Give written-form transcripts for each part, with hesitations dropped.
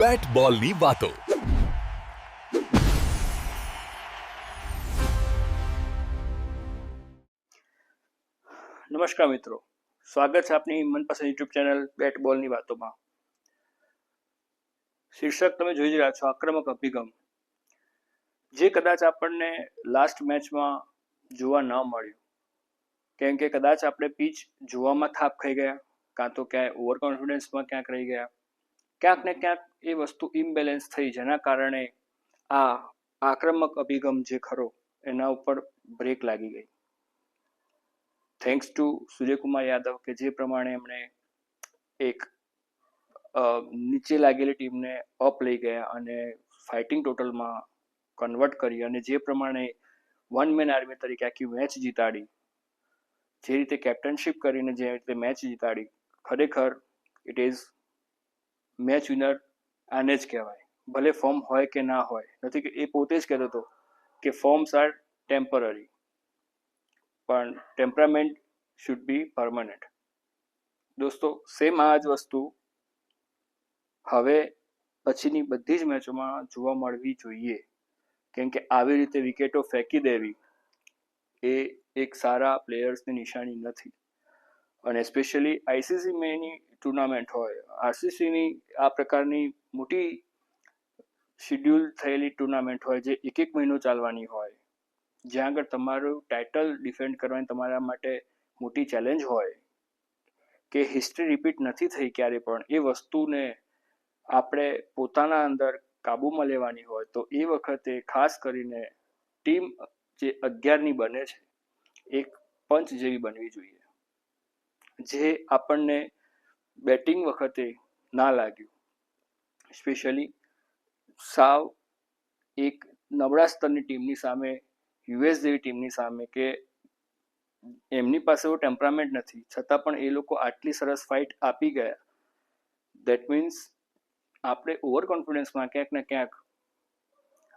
બેટ બોલની વાતો. નમસ્કાર મિત્રો, સ્વાગત છે આપની મનપસંદ યુટ્યુબ ચેનલ બેટ બોલની વાતોમાં. શીર્ષક તમે જોઈ રહ્યા છો, આક્રમક અભિગમ, જે કદાચ આપણને લાસ્ટ મેચમાં જોવા ન મળ્યું, કેમ કે કદાચ આપણે પીચ જોવામાં થાપ ખાઈ ગયા, કાં તો ક્યાંય ઓવર કોન્ફિડન્સમાં ક્યાંક રહી ગયા, ક્યાંક ને ક્યાંક એ વસ્તુ ઇમ્બેલેન્સ થઈ, જેના કારણે આ આક્રમક અભિગમ જે ખરો એના ઉપર બ્રેક લાગી ગઈ. થેન્ક્સ ટુ સૂર્યકુમાર યાદવ કે જે પ્રમાણે એમણે એક નીચે લાગેલી ટીમને અપ લઈ ગયા અને ફાઇટિંગ ટોટલમાં કન્વર્ટ કરી, અને જે પ્રમાણે વન મેન આર્મી તરીકે આખી મેચ જીતાડી, જે રીતે કેપ્ટનશીપ કરીને જે રીતે મેચ જીતાડી, ખરેખર ઇટ ઇઝ મેચ વિનર આને જ કહેવાય. ભલે ફોર્મ હોય કે ના હોય, નથી કે એ પોતે જ કહેતો હતો કે ફોર્મ્સ આર ટેમ્પરરી, પણ ટેમ્પરામેન્ટ શુડ બી પરમાનન્ટ. દોસ્તો, સેમ આ જ વસ્તુ હવે પછીની બધી જ મેચોમાં જોવા મળવી જોઈએ, કેમ કે આવી રીતે વિકેટો ફેંકી દેવી એ એક સારા પ્લેયર્સની નિશાની નથી. અને સ્પેશિયલી આઈસીસી મેની ટુર્નામેન્ટ હોય, આરસીસીની આ પ્રકારની મોટી શિડ્યુલ થયેલી ટુર્નામેન્ટ હોય, જે એક એક મહિનો ચાલવાની હોય, જ્યાં આગળ તમારું ટાઇટલ ડિફેન્ડ કરવાની તમારા માટે મોટી ચેલેન્જ હોય, કે હિસ્ટ્રી રિપીટ નથી થઈ ક્યારે પણ, એ વસ્તુને આપણે પોતાના અંદર કાબૂમાં લેવાની હોય, તો એ વખતે ખાસ કરીને ટીમ જે 11ની બને છે, એક પંચ જેવી બનવી જોઈએ, જે આપણને બેટિંગ વખતે ના લાગ્યું. સ્પેશિયલી સાવ એક નબળા સ્તરની ટીમની સામે, યુએસ જેવી ટીમની સામે, કે એમની પાસે એવો ટેમ્પરામેન્ટ નથી, છતાં પણ એ લોકો આટલી સરસ ફાઇટ આપી ગયા. દેટ મીન્સ આપણે ઓવર કોન્ફિડન્સમાં ક્યાંક ને ક્યાંક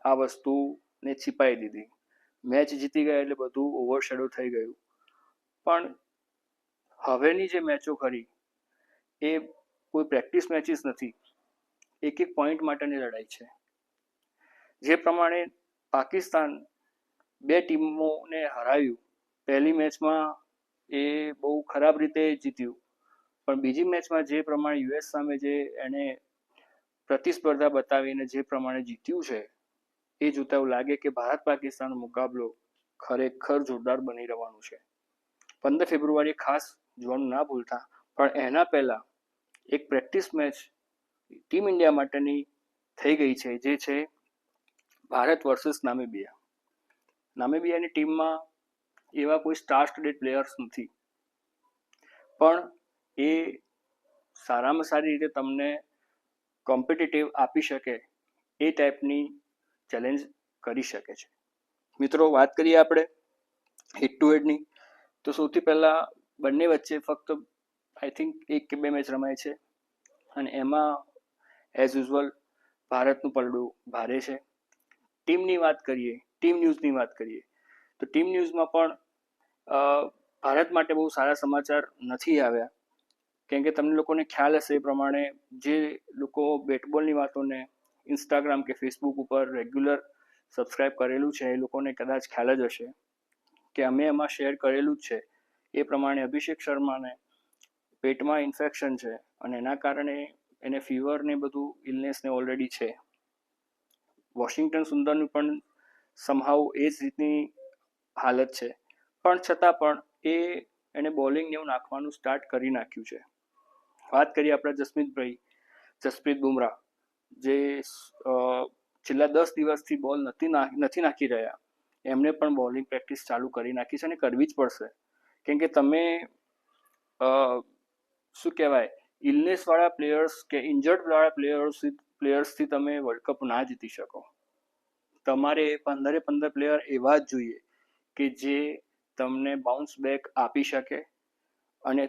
આ વસ્તુને छिपाઈ દીધી. મેચ જીતી ગયા એટલે બધું ઓવરશેડો થઈ ગયું. પણ હવેની જે મેચો ખરી એ કોઈ પ્રેક્ટિસ મેચિસ નથી, એક એક પોઈન્ટ માટેની લડાઈ છે. જે પ્રમાણે પાકિસ્તાન બે ટીમોને હરાવ્યું, પહેલી મેચમાં એ બહુ ખરાબ રીતે જીત્યું, પણ બીજી મેચમાં જે પ્રમાણે યુએસ સામે જે એને પ્રતિસ્પર્ધા બતાવીને જે પ્રમાણે જીત્યું છે, એ જોતા એવું લાગે કે ભારત પાકિસ્તાનનો મુકાબલો ખરેખર જોરદાર બની રહેવાનું છે. 15 ફેબ્રુઆરીએ ખાસ જોવાનું ના ભૂલતા. પણ એના પહેલા એક પ્રેક્ટિસ મેચ ટીમ ઇન્ડિયા માટેની થઈ ગઈ છે, જે છે ભારત વર્સિસ નામીબિયા. નામીબિયાની ટીમમાં એવા કોઈ સ્ટાર સ્ટડેડ પ્લેયર્સ નથી, પણ એ સારામાં સારી રીતે તમને કોમ્પિટિટિવ આપી શકે એ ટાઈપની ચેલેન્જ કરી શકે છે. મિત્રો, વાત કરીએ આપણે હેડ ટુ હેડની, તો સૌથી પહેલાં બંને વચ્ચે ફક્ત આઈ થિંક 1 કે 2 મેચ રમાય છે, અને એમાં એઝ યુઝ્યુઅલ ભારતનું પલડું ભારે છે. ટીમની વાત કરીએ, ટીમ ન્યૂઝની વાત કરીએ, તો ટીમ ન્યૂઝમાં પણ ભારત માટે બહુ સારા સમાચાર નથી આવ્યા, કેમ કે તમને લોકોને ખ્યાલ હશે એ પ્રમાણે જે લોકો બેટબોલની વાતોને ઇન્સ્ટાગ્રામ કે ફેસબુક ઉપર રેગ્યુલર સબસ્ક્રાઈબ કરેલું છે, એ લોકોને કદાચ ખ્યાલ જ હશે કે અમે એમાં શેર કરેલું જ છે એ પ્રમાણે અભિષેક શર્માને પેટમાં ઇન્ફેક્શન છે, અને એના કારણે એને ફીવર ને બધું ઇલનેસને ઓલરેડી છે. વોશિંગ્ટન સુંદરનું પણ સમહાવ એ જ રીતની હાલત છે, પણ છતાં પણ એને બોલિંગને એવું નાખવાનું સ્ટાર્ટ કરી નાખ્યું છે. વાત કરીએ આપણા જસપ્રીત બુમરાહ, જે છેલ્લા 10 દિવસથી બોલ નથી નાખી રહ્યા, એમને પણ બોલિંગ પ્રેક્ટિસ ચાલુ કરી નાખી છે, અને કરવી જ પડશે, કેમ કે તમે શું કહેવાય, ઇલનેસવાળા પ્લેયર્સ કે ઇન્જર્ડવાળા પ્લેયર્સથી તમે વર્લ્ડ કપ ના જીતી શકો. તમારે 15 પ્લેયર એવા જ જોઈએ કે જે તમને બાઉન્સ બેક આપી શકે, અને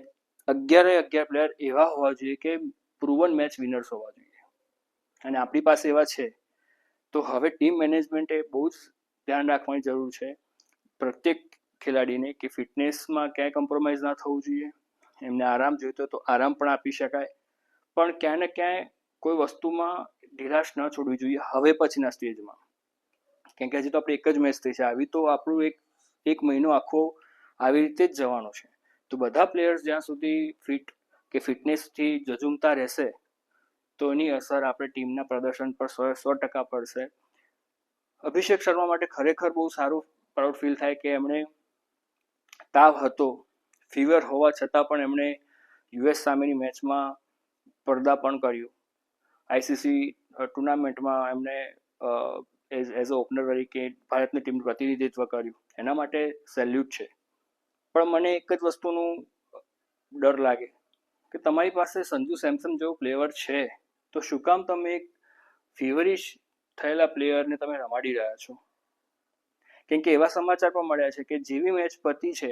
11 પ્લેયર એવા હોવા જોઈએ કે પ્રૂવન મેચ વિનર્સ હોવા જોઈએ, અને આપણી પાસે એવા છે. તો હવે ટીમ મેનેજમેન્ટે બહુ જ ધ્યાન રાખવાની જરૂર છે પ્રત્યેક ખેલાડીને, કે ફિટનેસમાં ક્યાંય કોમ્પ્રોમાઇઝ ના થવું જોઈએ. એમને આરામ જોઈતો તો આરામ પણ આપી શકાય, પણ ક્યાંય ને ક્યાંય કોઈ વસ્તુમાં નિરાશ ન છોડવી જોઈએ હવે પછીના સ્ટેજમાં, કેમ કે હજી તો આપણે એક જ મેચ થઈ છે, આવી તો આપણું એક મહિનો આખો આવી રીતે જ જવાનો છે. તો બધા પ્લેયર્સ જ્યાં સુધી ફિટ કે ફિટનેસથી ઝઝૂમતા રહેશે તો એની અસર આપણે ટીમના પ્રદર્શન પર 100% પડશે. અભિષેક શર્મા માટે ખરેખર બહુ સારું પ્રાઉડ ફીલ થાય કે એમણે તાવ હતો, ફીવર હોવા છતાં પણ એમણે યુએસ સામેની મેચમાં પર્દાપણ કર્યું. આઈસીસી ટુર્નામેન્ટમાં એમણે એઝ અ ઓપનર તરીકે ભારતની ટીમનું પ્રતિનિધિત્વ કર્યું. એના માટે સેલ્યુટ છે. પણ મને એક જ વસ્તુનું ડર લાગે કે તમારી પાસે સંજુ સેમસન જેવો પ્લેયર છે તો શું કામ તમે એક ફીવરિશ થયેલા પ્લેયરને તમે રમાડી રહ્યા છો? કેમ કે એવા સમાચાર પણ મળ્યા છે કે જેવી મેચ પતી છે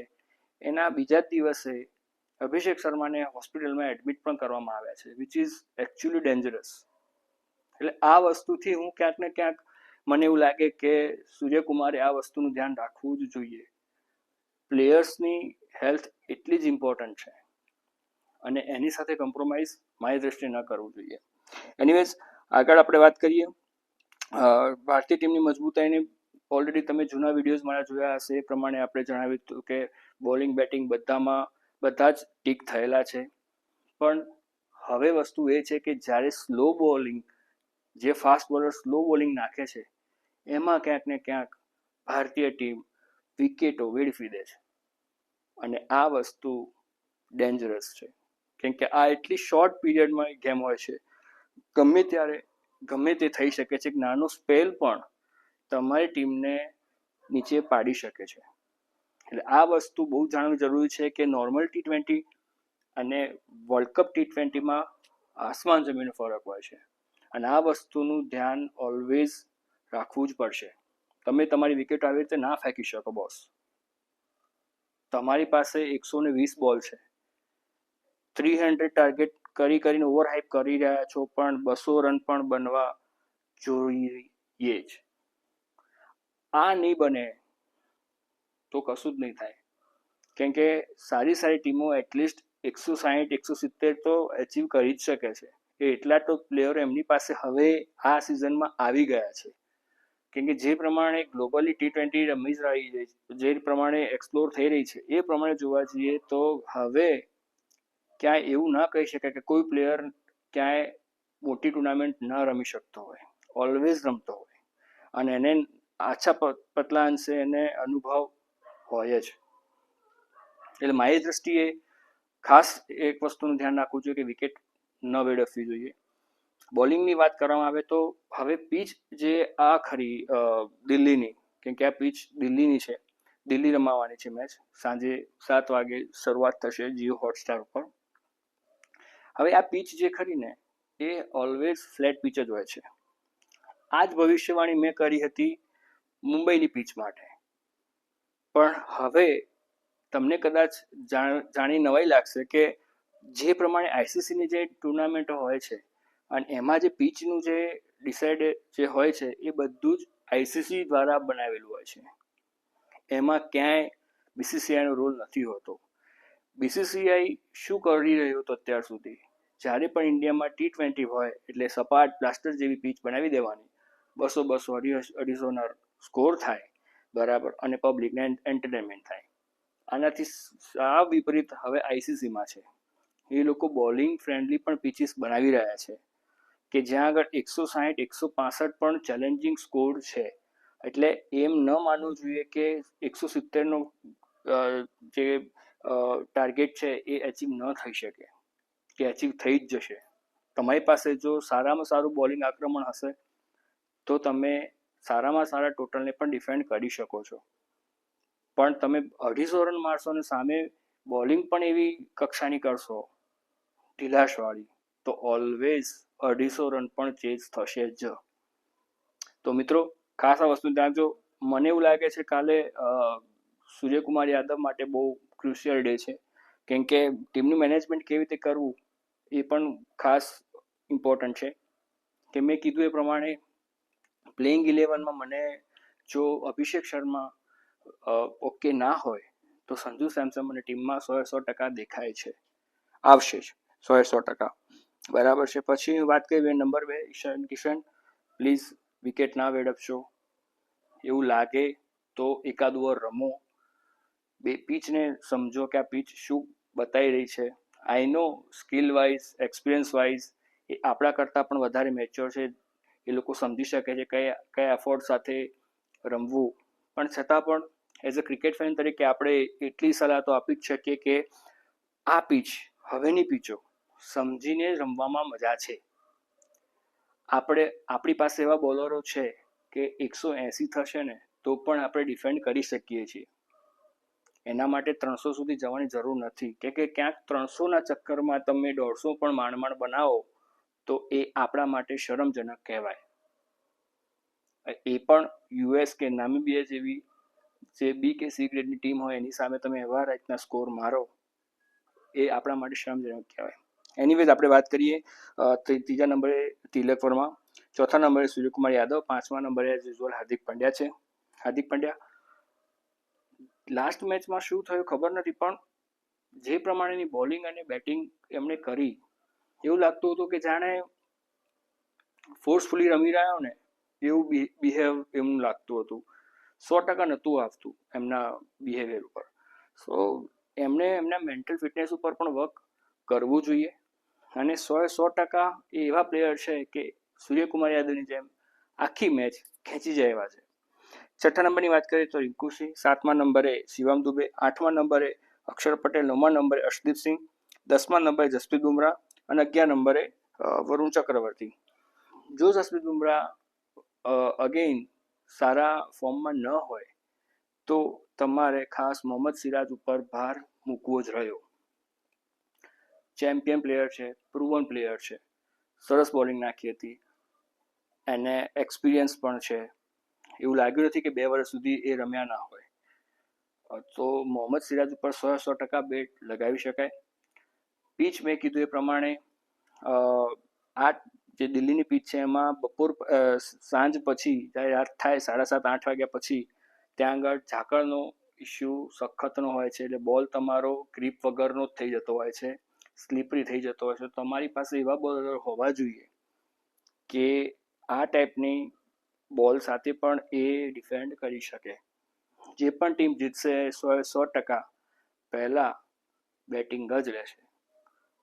એના બીજા જ દિવસે અભિષેક શર્માને હોસ્પિટલમાં એડમિટ પણ કરવામાં આવ્યા છે, વિચ ઇઝ એકચ્યુઅલી ડેન્જરસ. એટલે આ વસ્તુથી હું ક્યાંક ને ક્યાંક મને એવું લાગે કે સૂર્યકુમારે આ વસ્તુનું ધ્યાન રાખવું જ જોઈએ. પ્લેયર્સની હેલ્થ એટલી જ ઇમ્પોર્ટન્ટ છે અને એની સાથે કોમ્પ્રોમાઇઝ મારી દ્રષ્ટિએ ન કરવું જોઈએ. એનીવેઝ, આગળ આપણે વાત કરીએ ભારતીય ટીમની મજબૂતાઈની. ઓલરેડી તમે જૂના વિડીયોઝ મારા જોયા હશે એ પ્રમાણે આપણે જણાવ્યું હતું કે બોલિંગ બેટિંગ બધા જ ટીક થયેલા છે. પણ હવે વસ્તુ એ છે કે જ્યારે સ્લો બોલિંગ, જે ફાસ્ટ બોલર સ્લો બોલિંગ નાખે છે એમાં ક્યાંક ને ક્યાંક ભારતીય ટીમ વિકેટો વેડફી દે છે અને આ વસ્તુ ડેન્જરસ છે. કેમ કે આ એટલી શોર્ટ પીરિયડમાં ગેમ હોય છે, ગમે ત્યારે ગમે તે થઈ શકે છે. એક નાનો સ્પેલ પણ તમારી ટીમને નીચે પાડી શકે છે. એટલે આ વસ્તુ બહુ જાણવી જરૂરી છે કે નોર્મલ T20 અને વર્લ્ડ કપ T20માં આસમાન જમીનનો ફરક હોય છે અને આ વસ્તુનું ધ્યાન ઓલવેઝ રાખવું જ પડશે. તમે તમારી વિકેટ આવી રીતે ના ફેંકી શકો બોસ. તમારી પાસે 120 બોલ છે, 300 ટાર્ગેટ કરીને ઓવરહાઇપ કરી રહ્યા છો, પણ 200 રન પણ બનવા જોઈએ જ. આ નહીં બને તો કશું જ નહીં થાય. કેમ કે સારી ટીમો એટલીસ્ટ 160-170 તો અચીવ કરી જ શકે છે. એટલા તો પ્લેયરો એમની પાસે હવે આ સિઝનમાં આવી ગયા છે. કેમ કે જે પ્રમાણે ગ્લોબલી T20 રમી રહી છે, જે પ્રમાણે એક્સપ્લોર થઈ રહી છે, એ પ્રમાણે જોવા જઈએ તો હવે ક્યાંય એવું ના કહી શકાય કે કોઈ પ્લેયર ક્યાંય મોટી ટુર્નામેન્ટ ન રમી શકતો હોય, ઓલવેઝ રમતો હોય અને એને આછા પતલા અંશે એને અનુભવ હોય જ. એટલે મારી દ્રષ્ટિએ ખાસ એક વસ્તુનું ધ્યાન રાખવું જોઈએ કે વિકેટ ન વેડફવી જોઈએ. બોલિંગની વાત કરવામાં આવે તો હવે પીચ જે આ ખરી દિલ્હીની, કેમ કે આ પીચ દિલ્હીની છે, દિલ્હી રમાવાની છે મેચ. સાંજે 7 વાગે શરૂઆત થશે જીઓ હોટસ્ટાર ઉપર. હવે આ પીચ જે ખરી ને એ ઓલવેઝ ફ્લેટ પીચ જ હોય છે. આ જ ભવિષ્યવાણી મેં કરી હતી મુંબઈની પીચ માટે. પણ હવે તમને કદાચ જાણી નવાઈ લાગશે કે જે પ્રમાણે આઈસીસીની જે ટુર્નામેન્ટો હોય છે અને એમાં જે પીચનું જે ડિસાઇડ જે હોય છે એ બધું જ આઈસીસી દ્વારા બનાવેલું હોય છે. એમાં ક્યાંય બીસીસીઆઈનો રોલ નથી હોતો. બીસીસીઆઈ શું કરી રહ્યું હતું અત્યાર સુધી? જ્યારે પણ ઇન્ડિયામાં T20 હોય એટલે સપાટ પ્લાસ્ટર જેવી પીચ બનાવી દેવાની, 200-250 સ્કોર થાય બરાબર, અને પબ્લિકને એન્ટરટેનમેન્ટ થાય. આનાથી સાવ વિપરીત હવે આઈસીસીમાં છે. એ લોકો બોલિંગ ફ્રેન્ડલી પણ પીચીસ બનાવી રહ્યા છે કે જ્યાં આગળ 160-165 પણ ચેલેન્જિંગ સ્કોર છે. એટલે એમ ન માનવું જોઈએ કે 170નો જે ટાર્ગેટ છે એ અચીવ ન થઈ શકે, કે અચીવ થઈ જ જશે. તમારી પાસે જો સારામાં સારું બોલિંગ આક્રમણ હશે તો તમે સારામાં સારા ટોટલને પણ ડિફેન્ડ કરી શકો છો. પણ તમે 250 રન મારશો અને સામે બોલિંગ પણ એવી કક્ષાની કરશો ઢીલાશવાળી, તો ઓલવેઝ 250 રન પણ ચેઝ થશે જ. તો મિત્રો ખાસ આ વસ્તુ જાણજો. મને એવું લાગે છે કાલે સૂર્યકુમાર યાદવ માટે બહુ ક્રુશિયલ ડે છે, કેમ કે ટીમનું મેનેજમેન્ટ કેવી રીતે કરવું એ પણ ખાસ ઇમ્પોર્ટન્ટ છે. કે મેં કીધું એ પ્રમાણે પ્લેઇંગ 11માં મને જો અભિષેક શર્મા ઓકે ના હોય તો સંજુ સેમસન મને ટીમમાં 100% દેખાય છે, આવશે જ 100%. બરાબર છે. પછી વાત કરીએ number 2 Ishan Kishan, please wicket ના વેડપશો. એવું લાગે તો એકાદ ઓવર રમો. પીચને સમજો કે આ પીચ શું બતાવી રહી છે. આઈ નો સ્કિલ વાઇઝ, એક્સપિરિયન્સ વાઇઝ એ આપણા કરતાં પણ વધારે મેચ્યોર છે. એ લોકો સમજી શકે છે કયા એફર્ટ સાથે રમવું. પણ છતાં પણ એઝ અ ક્રિકેટ ફેન તરીકે આપણે એટલી સલાહ તો આપી જ શકીએ કે આ પીચ, હવેની પીચો સમજીને રમવામાં મજા છે. આપણી પાસે એવા બોલરો છે કે 180 થશે ને તો પણ આપણે ડિફેન્ડ કરી શકીએ છીએ. એના માટે 300 સુધી જવાની જરૂર નથી કે ક્યાંક 300ના ચક્કરમાં તમે 150 પણ માંડ બનાવો તો એ આપણા માટે શરમજનક કહેવાય. એ પણ યુએસ કે નામીબિયા જેવી જે બી કે સી ગ્રેડની ટીમ હોય એની સામે તમે એવા રીતના સ્કોર મારો, એ આપણા માટે શરમજનક કહેવાય. એનીવેઝ આપણે વાત કરીએ ત્રીજા નંબરે તિલક વર્મા, ચોથા નંબરે સૂર્યકુમાર યાદવ, પાંચમા નંબરે એઝ યુઝ્યુઅલ હાર્દિક પંડ્યા છે. હાર્દિક પંડ્યા લાસ્ટ મેચમાં શું થયું ખબર નથી, પણ જે પ્રમાણેની બોલિંગ અને બેટિંગ એમણે કરી એવું લાગતું હતું કે જાણે ફોર્સફુલી રમી રહ્યો ને એવું બિહેવ એમનું લાગતું હતું. 100% નહોતું આવતું એમના બિહેવિયર ઉપર. સો એમને એમના મેન્ટલ ફિટનેસ ઉપર પણ વર્ક કરવું જોઈએ. અને 100% એ એવા પ્લેયર છે કે સૂર્યકુમાર યાદવની જેમ આખી મેચ ખેંચી જાય એવા છે. છઠ્ઠા નંબરની વાત કરીએ તો રિંકુ સિંહ, સાતમા નંબરે શિવમ દુબે, આઠમા નંબરે અક્ષર પટેલ, નવમા નંબરે અર્શદીપ સિંહ, 10મા નંબરે જસપ્રીત બુમરાહ અને 11 નંબરે વરુણ ચક્રવર્તી. જો જસપ્રીત બુમરાહ અગેઇન સારા ફોર્મમાં ન હોય તો તમારે ખાસ મોહમ્મદ સિરાજ ઉપર ભાર મૂકવો જ રહ્યો. ચેમ્પિયન પ્લેયર છે, પ્રૂવન પ્લેયર છે, સરસ બોલિંગ નાખી હતી, એને એક્સપિરિયન્સ પણ છે. એવું લાગ્યું નથી કે 2 વર્ષ સુધી એ રમ્યા ના હોય. તો મોહમ્મદ સિરાજ ઉપર 100% બેટ લગાવી શકાય. પીચ મેં કીધું એ પ્રમાણે આ જે દિલ્હીની પીચ છે એમાં સાંજ પછી જ્યારે રાત થાય 7:30-8 વાગ્યા પછી ત્યાં આગળ ઝાકળનો ઇસ્યુ સખતનો હોય છે. એટલે બોલ તમારો ગ્રીપ વગરનો જ થઈ જતો હોય છે, સ્લીપરી થઈ જતો હોય છે. તમારી પાસે એવા બોલર હોવા જોઈએ કે આ ટાઈપની બોલ સાથે પણ એ ડિફેન્ડ કરી શકે. જે પણ ટીમ જીતશે 100% પહેલાં બેટિંગ જ રહેશે.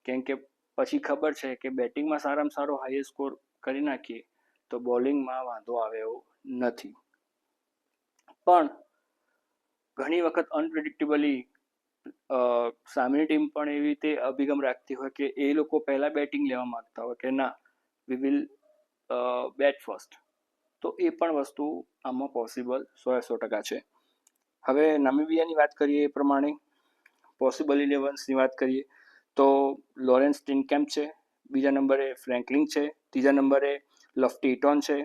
કેમ કે પછી ખબર છે કે બેટિંગમાં સારામાં સારો હાઈએસ્ટ સ્કોર કરી નાખીએ તો બોલિંગમાં વાંધો આવે એવું નથી. પણ ઘણી વખત અનપ્રિડિક્ટેબલી સામેની ટીમ પણ એવી રીતે અભિગમ રાખતી હોય કે એ લોકો પહેલાં બેટિંગ લેવા માગતા હોય કે ના વી વિલ બેટ ફર્સ્ટ. તો એ પણ વસ્તુ આમાં પોસિબલ 100% છે. હવે નામીબિયાની વાત કરીએ એ પ્રમાણે પોસિબલ 11ની વાત કરીએ તો લોરેન્સ ટિનકેમ્પ છે, બીજા નંબરે ફ્રેન્કલિન છે, ત્રીજા નંબરે લફટી ઇટોન છે,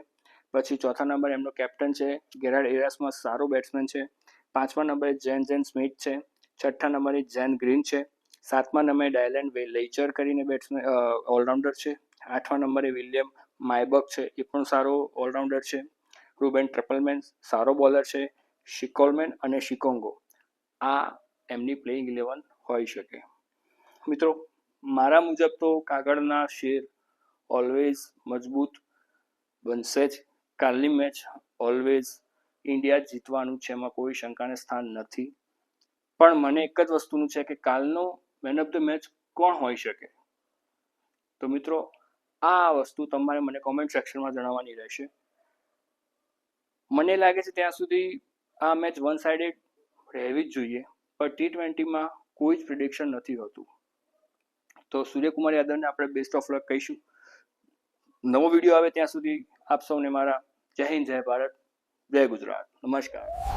પછી ચોથા નંબરે એમનો કેપ્ટન છે ગેરાર્ડ એરાસ્મસ, સારો બેટ્સમેન છે. પાંચમા નંબરે જેન સ્મિથ છે, છઠ્ઠા નંબરે જેન ગ્રીન છે, સાતમા નંબરે ડાયલેન લેચર કરીને બેટ્સમેન ઓલરાઉન્ડર છે, આઠમા નંબરે વિલિયમ માયબક છે, એ પણ સારો ઓલરાઉન્ડર છે. રૂબેન ટ્રિપલમેન સારો બોલર છે, શિકોલમેન અને શિકોંગો આ એમની પ્લેઇંગ 11 હોઈ શકે. મિત્રો મારા મુજબ તો કાગળના શેર ઓલવેઝ મજબૂત બનશે જ. કાલની મેચ ઓલવેઝ ઇન્ડિયા જીતવાનું છે, એમાં કોઈ શંકાને સ્થાન નથી. પણ મને એક જ વસ્તુનું છે કે કાલનો મેન ઓફ ધ મેચ કોણ હોઈ શકે. તો મિત્રો આ વસ્તુ તમારે મને કોમેન્ટ સેક્શનમાં જણાવવાની રહેશે. મને લાગે છે ત્યાં સુધી આ મેચ વન સાઇડેડ રહેવી જ જોઈએ, પણ T20માં કોઈ જ પ્રિડિક્શન નથી હોતું. તો સૂર્યકુમાર યાદવને આપણે બેસ્ટ ઓફ લક કહીશું. નવો વિડીયો આવે ત્યાં સુધી આપ સૌને મારા જય હિન્દ, જય ભારત, જય ગુજરાત, નમસ્કાર.